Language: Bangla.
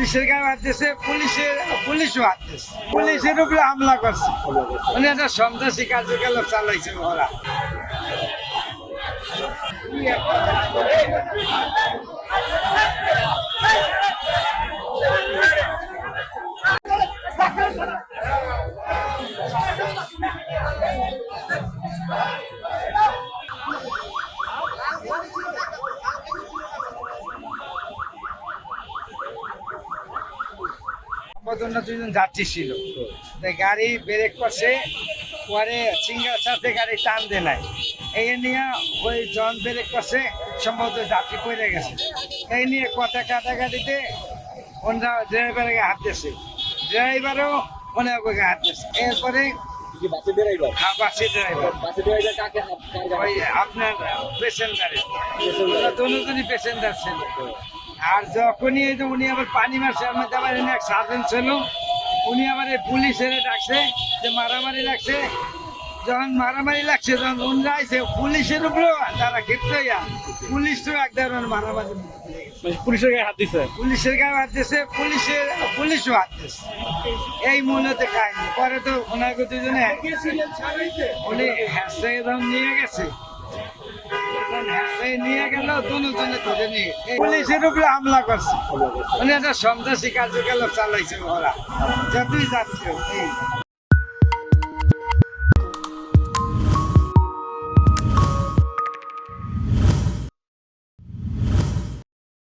পুলিশের গায়ে হাত দিয়েছে, পুলিশও হাত দিয়েছে, পুলিশের উপরে হামলা করছে। মানে একটা সন্ত্রাসী কার্যকলাপ চালাইছে ওরা। দুজন যাত্রী ছিল, গাড়ি ব্রেক করছে, পরে সিঙ্গার সাথে গাড়ি টান দে নাই, এই নিয়ে ওই জন ব্রেক করছে, সম্ভবত যাত্রী পড়ে গেছে। এই নিয়ে কথা কাটাকাটিতে ওনারা ড্রাইভারের হাত দিয়েছে, ড্রাইভারও অনেক হাত দিয়েছে। এরপরে আপনার পেসেন্জারের দুজনই পেসেন্জার ছিল। আর যখনই উনি আবার পানি মারছে, আমার আবার এক সার্জেন্ট ছিল, উনি আবার পুলিশের ডাকছে যে মারামারি লাগছে। যখন মারামারি লাগছে, যখন উনরা আইছে, পুলিশের উপরেও তারা ক্ষিপ্ত হইয়া পুলিশ তো এক ধরনের মারামারি, পুলিশের গায়ে হাত দিছে, পুলিশের গায়ে হাত দিয়েছে, পুলিশও হাত দিয়েছে। এই মূলত কাহিনী। পরে তো ওনার দুজনে উনি হ্যাঁ যখন নিয়ে গেছে, নিয়ে গেল দুজনে ধরে নিয়ে পুলিশের উপরে হামলা করছে। মানে একটা সন্ত্রাসী কার্যকলাপ চালাইছে ওরা, যতই যাচ্ছে।